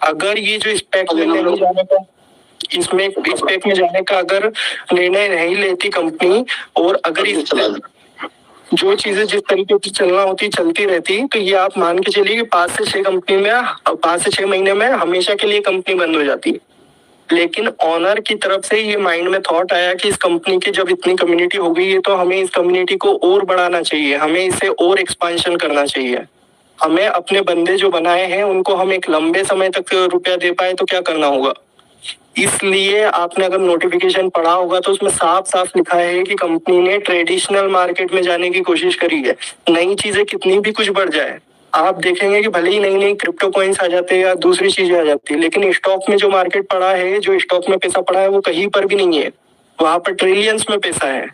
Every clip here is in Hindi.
अगर ये जो स्पेक में नहीं जाने का, इसमें स्पेक में जाने का अगर निर्णय नहीं लेती कंपनी, और अगर इस जो चीजें जिस तरीके से चलना होती चलती रहती, तो ये आप मान के चलिए कि 5 से 6 महीने में हमेशा के लिए कंपनी बंद हो जाती है। लेकिन ऑनर की तरफ से ये माइंड में थॉट आया कि इस कंपनी की जब इतनी कम्युनिटी हो गई है तो हमें इस कम्युनिटी को और बढ़ाना चाहिए, हमें इसे और एक्सपांशन करना चाहिए। हमें अपने बंदे जो बनाए हैं उनको हम एक लंबे समय तक रुपया दे पाए तो क्या करना होगा। इसलिए आपने अगर नोटिफिकेशन पढ़ा होगा तो उसमें साफ साफ लिखा है कि कंपनी ने ट्रेडिशनल मार्केट में जाने की कोशिश करी है। नई चीजें कितनी भी कुछ बढ़ जाए, आप देखेंगे कि भले ही नई नई क्रिप्टो कॉइन्स आ जाते हैं या दूसरी चीजें आ जाती है, लेकिन स्टॉक में जो मार्केट पड़ा है, जो स्टॉक में पैसा पड़ा है, वो कहीं पर भी नहीं है। वहां पर ट्रिलियंस में पैसा है।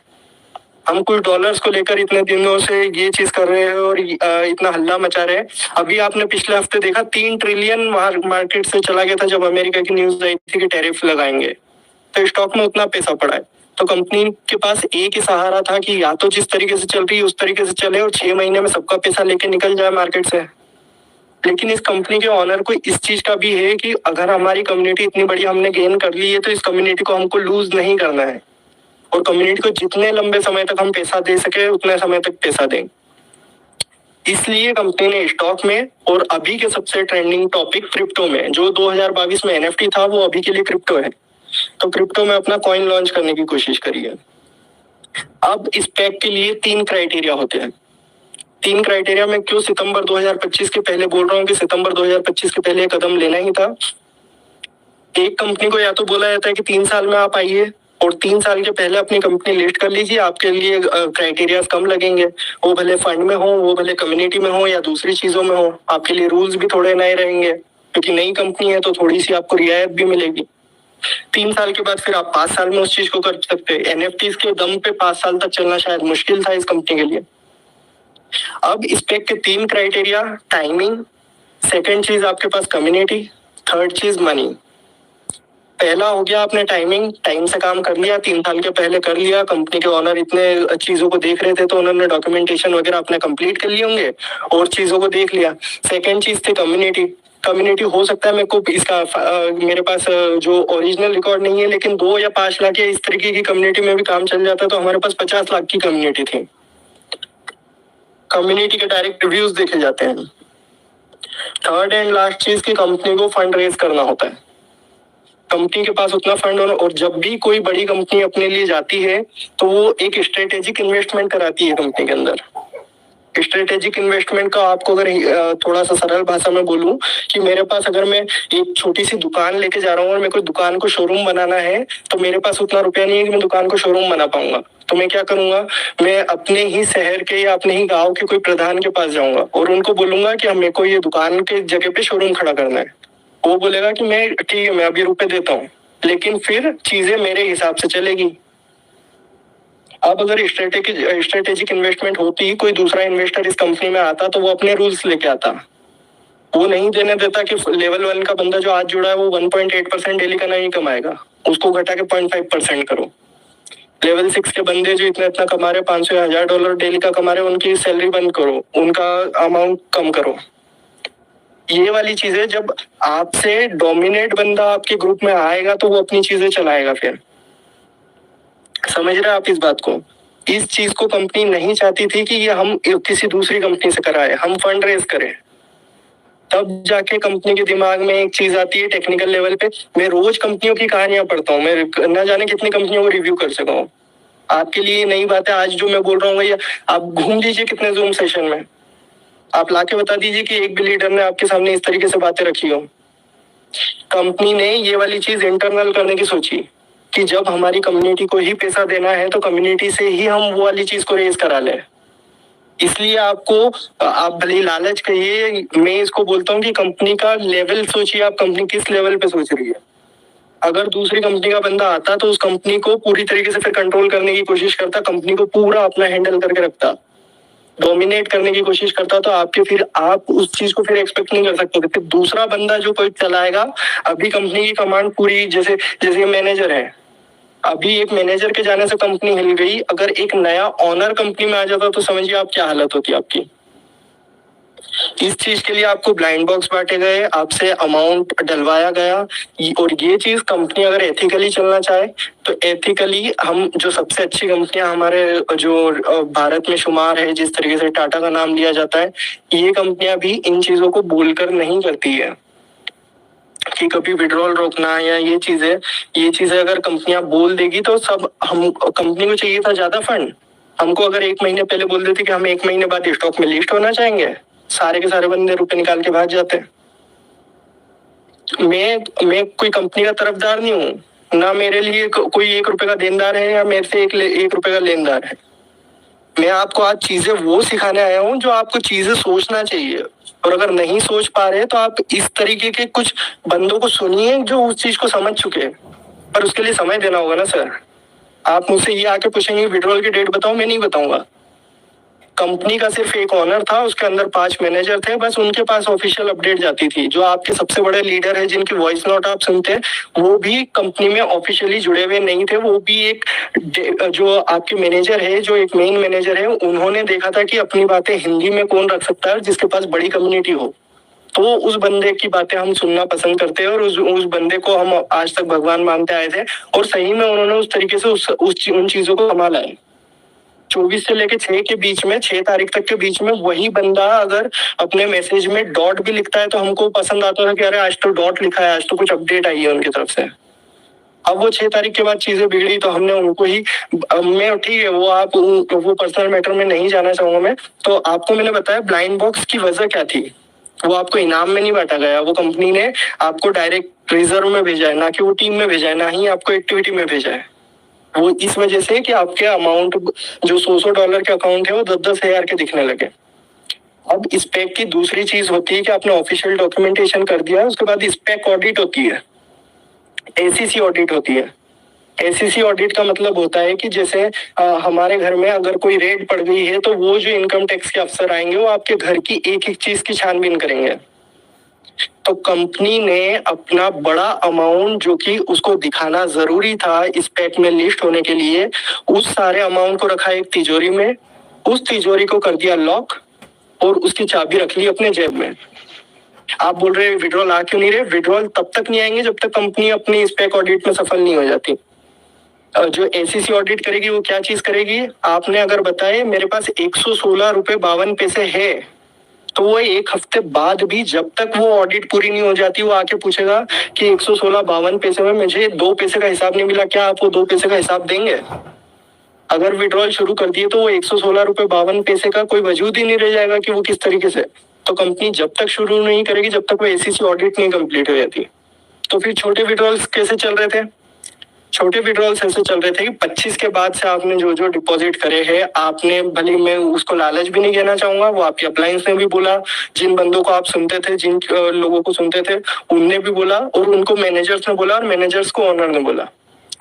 हम कुछ डॉलर्स को लेकर इतने दिनों से ये चीज कर रहे हैं और इतना हल्ला मचा रहे हैं। अभी आपने पिछले हफ्ते देखा 3 ट्रिलियन मार्केट से चला गया था जब अमेरिका की न्यूज आई थी कि टैरिफ लगाएंगे, तो स्टॉक में उतना पैसा पड़ा है। तो कंपनी के पास एक ही सहारा था कि या तो जिस तरीके से चल रही है उस तरीके से चले और 6 महीने में सबका पैसा लेके निकल जाए मार्केट से। लेकिन इस कंपनी के ऑनर को इस चीज का भी है कि अगर हमारी कम्युनिटी इतनी बड़ी हमने गेन कर ली है तो इस कम्युनिटी को हमको लूज नहीं करना है, और कम्युनिटी को जितने लंबे समय तक हम पैसा दे सके उतने समय तक पैसा दें। इसलिए कंपनी ने स्टॉक में और अभी के सबसे ट्रेंडिंग टॉपिक क्रिप्टो में, जो 2022 में एनएफटी था वो अभी के लिए क्रिप्टो है, तो क्रिप्टो में अपना कॉइन लॉन्च करने की कोशिश करी है। अब इस पैक के लिए 3 क्राइटेरिया होते हैं। 3 क्राइटेरिया में क्यों सितंबर 2025 के पहले बोल रहा हूँ कि सितंबर 2025 के पहले कदम लेना ही था। एक कंपनी को या तो बोला जाता है कि 3 साल में आप आइए और 3 साल के पहले अपनी कंपनी लिस्ट कर लीजिए, आपके लिए क्राइटेरिया कम लगेंगे, वो भले फंड में हो, वो भले कम्युनिटी में हो या दूसरी चीजों में हो, आपके लिए रूल्स भी थोड़े नए रहेंगे क्योंकि नई कंपनी है तो थोड़ी सी आपको रियायत भी मिलेगी। 3 साल के बाद फिर आप 5 साल में उस चीज को कर सकते हैं। एनएफटीज के दम पे 5 साल तक चलना शायद मुश्किल था इस कंपनी के लिए। अब इस पैक के 3 क्राइटेरिया, टाइमिंग, सेकंड चीज आपके पास कम्युनिटी, थर्ड चीज मनी। पहला हो गया आपने टाइमिंग, टाइम से काम कर लिया, 3 साल के पहले कर लिया, कंपनी के ओनर इतने चीजों को देख रहे थे तो उन्होंने डॉक्यूमेंटेशन वगैरह अपने कंप्लीट कर लिए होंगे और चीजों को देख लिया। सेकंड चीज थी कम्युनिटी। कम्युनिटी हो सकता है मेरे को इसका मेरे पास जो ओरिजिनल रिकॉर्ड नहीं है, लेकिन 2 या 5 लाख या इस तरीके की कम्युनिटी में भी काम चल जाता है, तो हमारे पास 50 लाख की कम्युनिटी थी। कम्युनिटी के डायरेक्ट रिव्यूज देखे जाते हैं। थर्ड एंड लास्ट चीज की कंपनी को फंड रेज करना होता है। कंपनी के पास उतना फंड होना, और जब भी कोई बड़ी कंपनी अपने लिए जाती है तो वो एक स्ट्रेटेजिक इन्वेस्टमेंट कराती है कंपनी के अंदर। स्ट्रेटेजिक इन्वेस्टमेंट का आपको अगर थोड़ा सा सरल भाषा में बोलूं कि मेरे पास अगर मैं एक छोटी सी दुकान लेके जा रहा हूँ और मेरे को दुकान को शोरूम बनाना है, तो मेरे पास उतना रुपया नहीं है कि मैं दुकान को शोरूम बना पाऊंगा। तो मैं क्या करूंगा, मैं अपने ही शहर के या अपने ही गाँव के कोई प्रधान के पास जाऊंगा और उनको बोलूंगा कि मेरे को ये दुकान के जगह पे शोरूम खड़ा करना है। वो बोलेगा कि मैं ठीक है, मैं अभी रुपए देता हूँ, लेकिन फिर चीजें मेरे हिसाब से चलेगी। अब अगर स्ट्रेटेजिक इन्वेस्टमेंट होती, कोई दूसरा इन्वेस्टर इस कंपनी में आता तो वो अपने रूल्स लेके आता। वो नहीं देने देता कि लेवल 1 का बंदा जो आज जुड़ा है वो 1.8% डेली का नहीं कमाएगा, उसको घटा के 0.5% करो। लेवल 6 के बंदे जो इतना इतना कमा रहे, $500,000 डेली का कमा रहे, उनकी सैलरी बंद करो, उनका अमाउंट कम करो। ये वाली चीजें जब आपसे डोमिनेट बंदा आपके ग्रुप में आएगा तो वो अपनी चीजें चलाएगा। फिर समझ रहे हैं आप इस बात को। इस चीज को कंपनी नहीं चाहती थी कि ये हम किसी दूसरी कंपनी से कराए, हम फंड रेज करें। तब जाके कंपनी के दिमाग में एक चीज आती है टेक्निकल लेवल पे। मैं रोज कंपनियों की कहानियां पढ़ता हूँ, मैं न जाने कितनी कंपनियों को रिव्यू कर सका हूँ। आपके लिए नई बात है, आज जो मैं बोल रहा हूँ ये आप घूम लीजिए कितने जूम सेशन में, आप लाके बता दीजिए कि एक भी लीडर ने आपके सामने इस तरीके से बातें रखी हो। कंपनी ने ये वाली चीज इंटरनल करने की सोची कि जब हमारी कम्युनिटी को ही पैसा देना है तो कम्युनिटी से ही हम वो वाली चीज को रेज करा लें। इसलिए आपको, आप भले लालच कहिए, मैं इसको बोलता हूँ कि कंपनी का लेवल सोचिए, आप कंपनी किस लेवल पे सोच रही है। अगर दूसरी कंपनी का बंदा आता तो उस कंपनी को पूरी तरीके से फिर कंट्रोल करने की कोशिश करता, कंपनी को पूरा अपना हैंडल करके रखता, डोमिनेट करने की कोशिश करता, तो आपके फिर आप उस चीज को फिर एक्सपेक्ट नहीं कर सकते। फिर दूसरा बंदा जो कोई चलाएगा, अभी कंपनी की कमांड पूरी, जैसे जैसे मैनेजर है, अभी एक मैनेजर के जाने से कंपनी हिल गई, अगर एक नया ऑनर कंपनी में आ जाता तो समझिए आप क्या हालत होती आपकी। इस चीज के लिए आपको ब्लाइंड बॉक्स बांटे गए, आपसे अमाउंट डलवाया गया। और ये चीज कंपनी अगर एथिकली चलना चाहे तो एथिकली हम जो सबसे अच्छी कंपनियां हमारे जो भारत में शुमार है, जिस तरीके से टाटा का नाम लिया जाता है, ये कंपनियां भी इन चीजों को बोलकर नहीं करती है कि कभी विड्रॉल रोकना या ये चीजें अगर कंपनियां बोल देगी तो सब हम कंपनी को चाहिए था ज्यादा फंड। हमको अगर एक महीने पहले बोल देते कि हम एक महीने बाद स्टॉक में लिस्ट होना चाहेंगे, सारे के सारे बंदे रुपए निकाल के भाग जाते। मैं कोई कंपनी का तरफदार नहीं हूँ, ना मेरे लिए कोई 1 रुपए का देनदार है या मेरे से 1 रुपए का लेनदार है। मैं आपको आज चीजें वो सिखाने आया हूँ जो आपको चीजें सोचना चाहिए। और अगर नहीं सोच पा रहे तो आप इस तरीके के कुछ बंदों को सुनिए जो उस चीज को समझ चुके हैं, पर उसके लिए समय देना होगा ना सर। आप मुझसे ये आके पूछेंगे विड्रॉल की डेट बताओ, मैं नहीं बताऊंगा। कंपनी का सिर्फ एक ऑनर था, उसके अंदर 5 मैनेजर थे, बस उनके पास ऑफिशियल अपडेट जाती थी। जो आपके सबसे बड़े लीडर है जिनकी वॉइस नोट आप सुनते हैं, वो भी कंपनी में ऑफिशियली जुड़े हुए नहीं थे। वो भी एक जो आपके मैनेजर है, जो एक मेन मैनेजर है, उन्होंने देखा था कि अपनी बातें हिंदी में कौन रख सकता है जिसके पास बड़ी कम्युनिटी हो, तो उस बंदे की बातें हम सुनना पसंद करते हैं और उस बंदे को हम आज तक भगवान मानते आए थे। और सही में उन्होंने उस तरीके से उन चीजों को संभाला है। 24 से लेके 6 के बीच में, 6 तारीख तक के बीच में वही बंदा अगर अपने मैसेज में डॉट भी लिखता है तो हमको पसंद आता था कि अरे आज तो डॉट लिखा है, आज तो कुछ अपडेट आई है उनकी तरफ से। अब वो 6 तारीख के बाद चीजें बिगड़ी तो हमने उनको ही, मैं ठीक है वो पर्सनल मैटर में नहीं जाना चाहूंगा मैं। तो आपको मैंने बताया ब्लाइंड बॉक्स की वजह क्या थी। वो आपको इनाम में नहीं बांटा गया, वो कंपनी ने आपको डायरेक्ट रिजर्व में भेजा है, ना कि वो टीम में भेजा है, ना ही आपको एक्टिविटी में भेजा है। वो इस वजह से कि आपके अमाउंट जो $100 के अकाउंट है वो 10,000 के दिखने लगे। अब स्पेक की दूसरी चीज होती है कि आपने ऑफिशियल डॉक्यूमेंटेशन कर दिया, उसके बाद स्पेक ऑडिट होती है, एसीसी ऑडिट होती है। एसीसी ऑडिट का मतलब होता है कि जैसे हमारे घर में अगर कोई रेड पड़ गई है तो वो जो इनकम टैक्स के अफसर आएंगे वो आपके घर की एक एक चीज की छानबीन करेंगे। तो कंपनी ने अपना बड़ा अमाउंट जो कि उसको दिखाना जरूरी था इस पैक में लिस्ट होने के लिए, उस सारे अमाउंट को रखा एक तिजोरी में, उस तिजोरी को कर दिया लॉक और उसकी चाबी रख ली अपने जेब में। आप बोल रहे विड्रॉल आ क्यों नहीं रहे? विड्रॉल तब तक नहीं आएंगे जब तक कंपनी अपनी स्पेक ऑडिट में सफल नहीं हो जाती। जो एसीसी ऑडिट करेगी वो क्या चीज करेगी, आपने अगर बताए मेरे पास 116 रुपए 52 पैसे है, तो वो 1 हफ्ते बाद भी जब तक वो ऑडिट पूरी नहीं हो जाती वो आके पूछेगा कि 116 52 पैसे में मुझे 2 पैसे का हिसाब नहीं मिला, क्या आप वो 2 पैसे का हिसाब देंगे? अगर विड्रॉल शुरू कर दिए तो वो 116 रुपए 52 पैसे का कोई वजूद ही नहीं रह जाएगा कि वो किस तरीके से। तो कंपनी जब तक शुरू नहीं करेगी जब तक वो एसीसी ऑडिट नहीं कंप्लीट हो जाती। तो फिर छोटे विड्रॉल्स कैसे चल रहे थे? छोटे विड्रॉल्स ऐसे चल रहे थे कि 25 के बाद से आपने जो जो डिपॉजिट करे हैं, आपने भले, मैं उसको लालच भी नहीं कहना चाहूंगा, वो आपके अप्लायंस ने भी बोला, जिन बंदों को आप सुनते थे, जिन लोगों को सुनते थे, उनने भी बोला, और उनको मैनेजर्स ने बोला, और मैनेजर्स को ओनर ने बोला।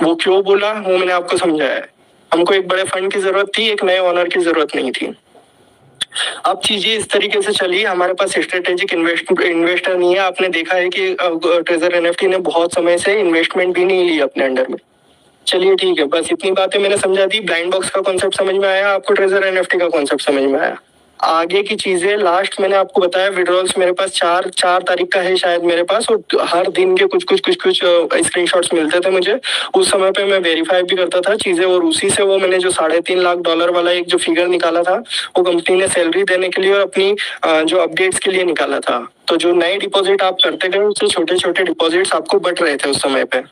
वो क्यों बोला वो मैंने आपको समझाया है। हमको एक बड़े फंड की जरूरत थी, एक नए ओनर की जरूरत नहीं थी। अब चीजें इस तरीके से चली, हमारे पास स्ट्रेटेजिक इन्वेस्टर नहीं है। आपने देखा है कि ट्रेजर एनएफटी ने बहुत समय से इन्वेस्टमेंट भी नहीं ली अपने अंडर में। चलिए ठीक है, बस इतनी बातें मैंने समझा दी। ब्लाइंड बॉक्स का कॉन्सेप्ट समझ में आया आपको, ट्रेजर एनएफटी का कॉन्सेप्ट समझ में आया। आगे की चीजें लास्ट मैंने आपको बताया, विड्रॉल्स मेरे पास 4 तारीख का है शायद मेरे पास, और हर दिन के कुछ स्क्रीनशॉट्स मिलते थे मुझे। उस समय पे मैं वेरीफाई भी करता था चीजें, और उसी से वो मैंने जो $3.5 लाख वाला एक जो फिगर निकाला था वो कंपनी ने सैलरी देने के लिए और अपनी जो अपडेट्स के लिए निकाला था। तो जो नए डिपॉजिट आप करते गए उससे छोटे छोटे डिपॉजिट्स आपको बट रहे थे उस समय पे।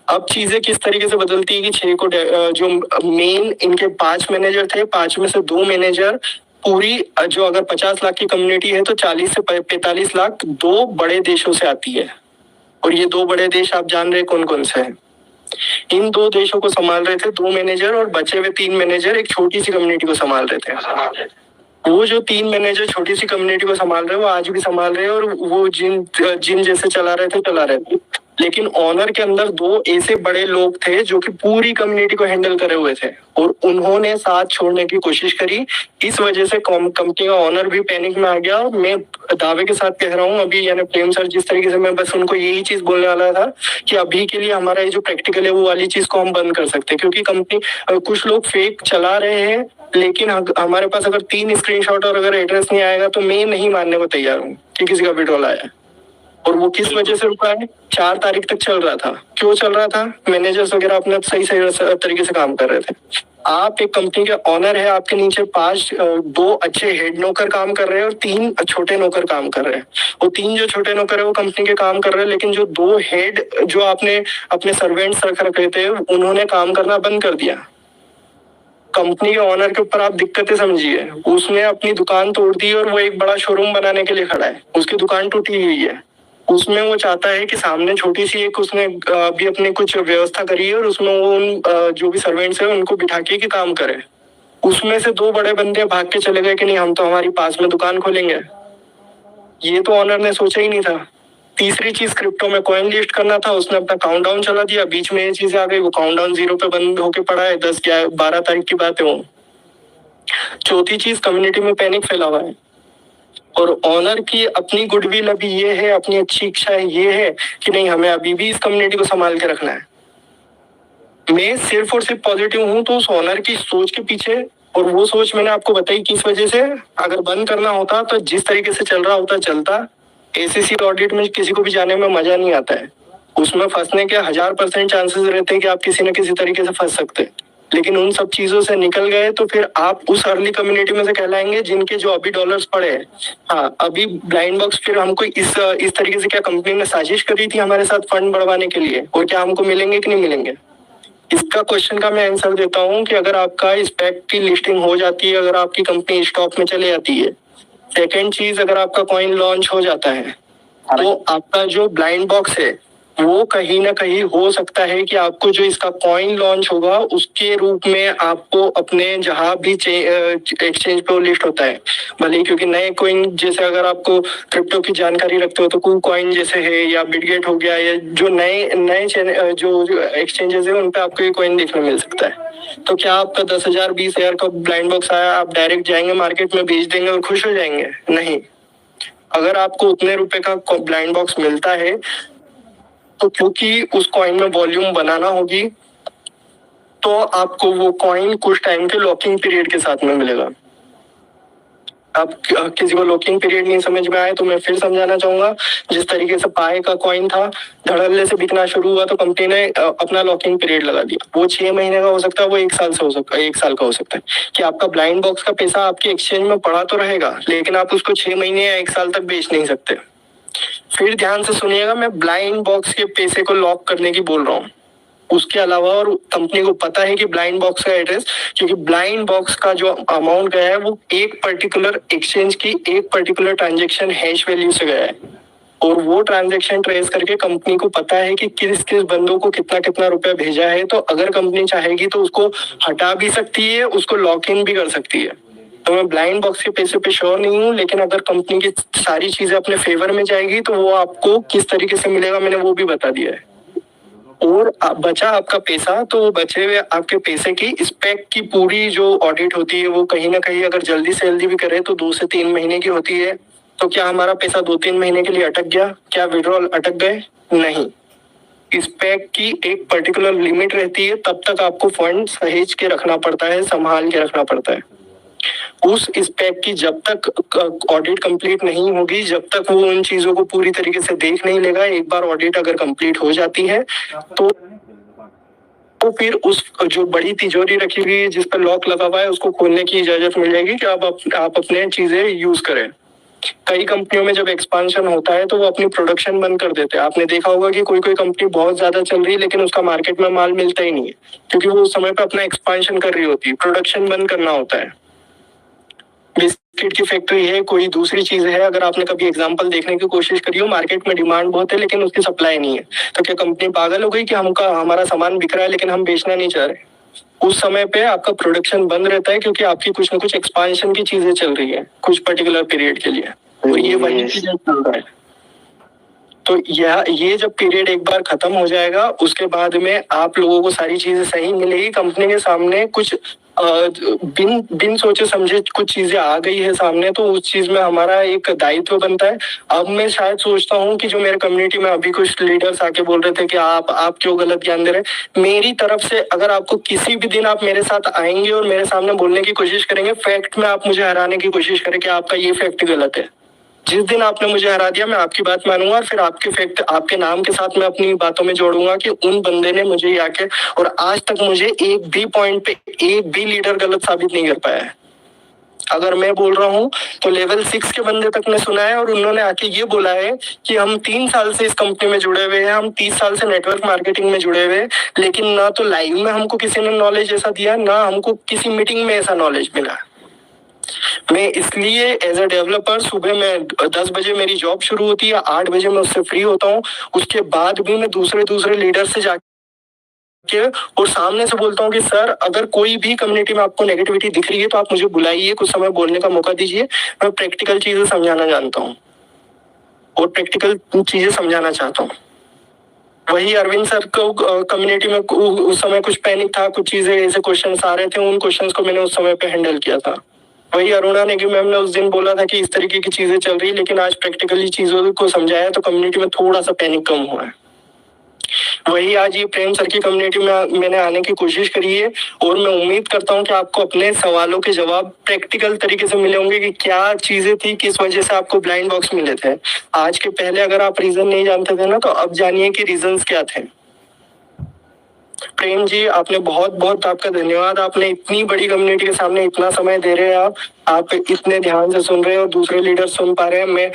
अब चीजें किस तरीके से बदलती है कि 6 को जो मेन इनके 5 मैनेजर थे, 5 में से 2 मैनेजर पूरी, जो अगर 50 लाख की कम्युनिटी है तो 40 से 45 लाख 2 बड़े देशों से आती है। और ये 2 बड़े देश आप जान रहे कौन कौन से हैं। इन 2 देशों को संभाल रहे थे 2 मैनेजर, और बचे हुए 3 मैनेजर एक छोटी सी कम्युनिटी को संभाल रहे थे। वो जो 3 मैनेजर छोटी सी कम्युनिटी को संभाल रहे हैं वो आज भी संभाल रहे हैं, और वो जिन जैसे चला रहे थे। लेकिन ऑनर के अंदर 2 ऐसे बड़े लोग थे जो कि पूरी कम्युनिटी को हैंडल करे हुए थे, और उन्होंने साथ छोड़ने की कोशिश करी। इस वजह से कंपनी का ऑनर भी पैनिक में आ गया। और मैं दावे के साथ कह रहा हूँ अभी, यानी प्रेम सर जिस तरीके से, मैं बस उनको यही चीज बोलने वाला था कि अभी के लिए हमारा ये जो प्रैक्टिकल है वो वाली चीज को हम बंद कर सकते हैं, क्योंकि कंपनी कुछ लोग फेक चला रहे हैं लेकिन हमारे पास अगर 3 स्क्रीनशॉट और अगर एड्रेस नहीं आएगा तो मैं नहीं मानने को तैयार हूँ कि किसी का विड्रॉल आया है। और वो किस वजह से रुका है? 4 तारीख तक चल रहा था। क्यों चल रहा था? मैनेजर्स वगैरह अपने सही सही तरीके से काम कर रहे थे। आप एक कंपनी के ऑनर है, आपके नीचे 2 अच्छे हेड नौकर काम कर रहे हैं और 3 छोटे नौकर काम कर रहे हैं। वो 3 जो छोटे नौकर है वो कंपनी के काम कर रहे हैं, लेकिन जो 2 हेड जो आपने अपने सर्वेंट्स रख रखे थे उन्होंने काम करना बंद कर दिया। कंपनी के ऑनर के ऊपर आप दिक्कतें समझिए। उसने अपनी दुकान तोड़ दी और वो एक बड़ा शोरूम बनाने के लिए खड़ा है। उसकी दुकान टूटी हुई है। उसमें वो चाहता है कि सामने छोटी सी एक उसने भी अपनी कुछ व्यवस्था करी है और उसमें वो उन जो भी सर्वेंट्स है उनको बिठा के काम करे। उसमें से 2 बड़े बंदे भाग के चले गए कि नहीं, हम तो हमारी पास में दुकान खोलेंगे। ये तो ऑनर ने सोचा ही नहीं था। तीसरी चीज, क्रिप्टो में कॉइन लिस्ट करना था, उसने अपना काउंटडाउन चला दिया। बीच में ये चीजें आ गई, वो काउंटडाउन 0 पे बंद होके पड़ा है। 12 तारीख की बात है वो। चौथी चीज, कम्युनिटी में पैनिक फैला हुआ है और ऑनर की अपनी गुडविल अभी ये है, अपनी अच्छी इच्छा है ये है कि नहीं, हमें अभी भी इस कम्युनिटी को संभाल के रखना है। मैं सिर्फ और सिर्फ पॉजिटिव हूं तो उस ऑनर की सोच के पीछे, और वो सोच मैंने आपको बताई किस वजह से। अगर बंद करना होता तो जिस तरीके से चल रहा होता चलता। एसीसी ऑडिट में किसी को भी जाने में मजा नहीं आता है। उसमें फंसने के 1000% चांसेस रहते हैं कि आप किसी न किसी तरीके से फंस सकते हैं। लेकिन उन सब चीजों से निकल गए तो फिर आप उस अर्ली कम्युनिटी में से कहलाएंगे जिनके जो अभी डॉलर्स पड़े हैं। हाँ, अभी ब्लाइंड बॉक्स फिर हमको इस तरीके से, क्या कंपनी ने साजिश करी थी हमारे साथ फंड बढ़वाने के लिए, और क्या हमको मिलेंगे कि नहीं मिलेंगे? इसका क्वेश्चन का मैं आंसर देता हूँ कि अगर आपका स्पेक की लिस्टिंग हो जाती है, अगर आपकी कंपनी स्टॉक में चले जाती है, सेकेंड चीज, अगर आपका कॉइन लॉन्च हो जाता है, तो आपका जो ब्लाइंड बॉक्स है वो कहीं ना कहीं हो सकता है कि आपको जो इसका कॉइन लॉन्च होगा उसके रूप में आपको अपने जहां भी एक्सचेंज पे लिस्ट होता है, भले ही, क्योंकि नए कॉइन जैसे अगर आपको क्रिप्टो की जानकारी रखते हो तो कू कॉइन जैसे है या बिटगेट हो गया, या जो नए नए जो एक्सचेंजेस है उन पे आपको ये कॉइन देखने मिल सकता है। तो क्या आपका 10,000 20,000 का ब्लाइंड बॉक्स आया, आप डायरेक्ट जाएंगे मार्केट में बेच देंगे और खुश हो जाएंगे? नहीं। अगर आपको उतने रुपए का ब्लाइंड बॉक्स मिलता है तो क्योंकि उस कॉइन में वॉल्यूम बनाना होगी, तो आपको वो कॉइन कुछ टाइम के लॉकिंग पीरियड के साथ में मिलेगा। अब किसी को लॉकिंग पीरियड नहीं समझ में आए तो मैं फिर समझाना चाहूंगा। जिस तरीके से पाए का कॉइन था, धड़ल्ले से बिकना शुरू हुआ तो कंपनी ने अपना लॉकिंग पीरियड लगा दिया। वो 6 महीने का हो सकता है, वो 1 साल से हो सकता है, 1 साल का हो सकता है। कि आपका ब्लाइंड बॉक्स का पैसा आपके एक्सचेंज में पड़ा तो रहेगा, लेकिन आप उसको 6 महीने या 1 साल तक बेच नहीं सकते। फिर ध्यान से सुनिएगा, मैं ब्लाइंड बॉक्स के पैसे को लॉक करने की बोल रहा हूँ। उसके अलावा, और कंपनी को पता है कि ब्लाइंड बॉक्स का एड्रेस, क्योंकि ब्लाइंड बॉक्स का जो अमाउंट गया है वो एक पर्टिकुलर एक्सचेंज की एक पर्टिकुलर ट्रांजैक्शन हैश वैल्यू से गया है, और वो ट्रांजैक्शन ट्रेस करके कंपनी को पता है कि किस किस बंदों को कितना कितना रुपया भेजा है। तो अगर कंपनी चाहेगी तो उसको हटा भी सकती है, उसको लॉक इन भी कर सकती है। तो मैं ब्लाइंड बॉक्स के पैसे पे श्योर नहीं हूँ, लेकिन अगर कंपनी की सारी चीजें अपने फेवर में जाएगी तो वो आपको किस तरीके से मिलेगा मैंने वो भी बता दिया है। और बचा आपका पैसा, तो बचे हुए आपके पैसे की स्पेक की पूरी जो ऑडिट होती है वो कहीं ना कहीं अगर जल्दी से जल्दी भी करे तो 2 से 3 महीने की होती है। तो क्या हमारा पैसा 2-3 महीने के लिए अटक गया? क्या विड्रॉल अटक गए? नहीं। स्पेक की एक पर्टिकुलर लिमिट रहती है, तब तक आपको फंड सहेज के रखना पड़ता है, संभाल के रखना पड़ता है। उस स्पेक की जब तक ऑडिट कंप्लीट नहीं होगी, जब तक वो उन चीजों को पूरी तरीके से देख नहीं लेगा, एक बार ऑडिट अगर कंप्लीट हो जाती है तो फिर उस जो बड़ी तिजोरी रखी हुई है जिस पर लॉक लगा हुआ है उसको खोलने की इजाजत मिल जाएगी कि आप अपने चीजें यूज करें। कई कंपनियों में जब एक्सपांशन होता है तो वो अपनी प्रोडक्शन बंद कर देते हैं। आपने देखा होगा कि कोई कोई कंपनी बहुत ज्यादा चल रही है लेकिन उसका मार्केट में माल मिलता ही नहीं है, क्योंकि वो उस समय पे अपना एक्सपांशन कर रही होती है, प्रोडक्शन बंद करना होता है। बिस्किट की फैक्ट्री है, कोई दूसरी चीज है, अगर आपने कभी एग्जांपल देखने की कोशिश करी हो, मार्केट में डिमांड बहुत है लेकिन उसकी सप्लाई नहीं है, तो क्या कंपनी पागल हो गई कि हमारा सामान बिक रहा है लेकिन हम बेचना नहीं चाह रहे? उस समय पे आपका प्रोडक्शन बंद रहता है क्योंकि आपकी कुछ ना कुछ एक्सपांशन की चीजें चल रही है कुछ पर्टिकुलर पीरियड के लिए, और ये वही चीजें चल रहा है। तो ये जब पीरियड एक बार खत्म हो जाएगा उसके बाद में आप लोगों को सारी चीजें सही मिलेगी। कंपनी के सामने कुछ बिन बिन सोचे समझे कुछ चीजें आ गई है सामने, तो उस चीज में हमारा एक दायित्व बनता है। अब मैं शायद सोचता हूँ कि जो मेरे कम्युनिटी में अभी कुछ लीडर्स आके बोल रहे थे कि आप क्यों गलत ज्ञान दे रहे हैं, मेरी तरफ से अगर आपको किसी भी दिन आप मेरे साथ आएंगे और मेरे सामने बोलने की कोशिश करेंगे, फैक्ट में आप मुझे हराने की कोशिश करें कि आपका ये फैक्ट गलत है, जिस दिन आपने मुझे हरा दिया मैं आपकी बात मानूंगा और फिर आपके फैक्ट आपके नाम के साथ मैं अपनी बातों में जोड़ूंगा कि उन बंदे ने मुझे आके, और आज तक मुझे एक भी पॉइंट पे एक भी लीडर गलत साबित नहीं कर पाया है। अगर मैं बोल रहा हूँ तो लेवल 6 के बंदे तक ने सुना है और उन्होंने आके ये बोला है कि हम 3 साल से इस कंपनी में जुड़े हुए हैं, हम 30 साल से नेटवर्क मार्केटिंग में जुड़े हुए हैं, लेकिन ना तो लाइव में हमको किसी ने नॉलेज ऐसा दिया, ना हमको किसी मीटिंग में ऐसा नॉलेज मिला। मैं इसलिए एज अ डेवलपर सुबह में 10 बजे मेरी जॉब शुरू होती है, 8 बजे मैं उससे फ्री होता हूँ, उसके बाद भी मैं दूसरे लीडर से जाके और सामने से बोलता हूँ कि सर अगर कोई भी कम्युनिटी में आपको नेगेटिविटी दिख रही है तो आप मुझे बुलाइए, कुछ समय बोलने का मौका दीजिए, मैं प्रैक्टिकल चीजें समझाना जानता हूँ और प्रैक्टिकल चीजें समझाना चाहता हूँ। वही अरविंद सर को कम्युनिटी में उस समय कुछ पैनिक था, कुछ चीजें ऐसे क्वेश्चंस आ रहे थे, उन क्वेश्चंस को मैंने उस समय पे हैंडल किया था। वही अरुणा नेगी मैम ने उस दिन बोला था कि इस तरीके की चीजें चल रही, लेकिन आज प्रैक्टिकली चीजों को समझाया तो कम्युनिटी में थोड़ा सा पैनिक कम हुआ है। वही आज ये प्रेम सर की कम्युनिटी में मैंने आने की कोशिश करी है और मैं उम्मीद करता हूँ कि आपको अपने सवालों के जवाब प्रैक्टिकल तरीके से मिले होंगे कि क्या चीजें थी, किस वजह से आपको ब्लाइंड बॉक्स मिले थे। आज के पहले अगर आप रीजन नहीं जानते थे ना, तो अब जानिए कि रीजंस क्या थे। प्रेम जी आपने बहुत बहुत आपका धन्यवाद, आपने इतनी बड़ी कम्युनिटी के सामने इतना समय दे रहे हैं, आप इतने ध्यान से सुन रहे हैं और दूसरे लीडर सुन पा रहे हैं। मैं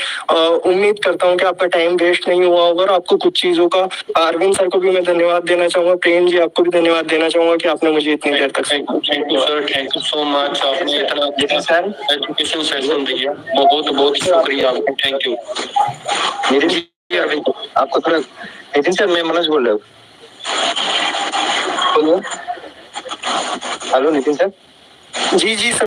उम्मीद करता हूँ कि आपका टाइम वेस्ट नहीं हुआ होगा और आपको कुछ चीजों का, अरविंद सर को भी मैं धन्यवाद देना चाहूंगा, प्रेम जी आपको भी धन्यवाद देना चाहूंगा कि आपने मुझे इतनी देर तक। Thank you sir, thank you so much, आपने इतना एजुकेशन सेशन दिया, बहुत बहुत शुक्रिया आपका, थैंक यू। नितिन जी अरविंद आपको थोड़ा, नितिन सर मैं मनोज बोल रहा हूँ। Hello Nitin sir. जी सर।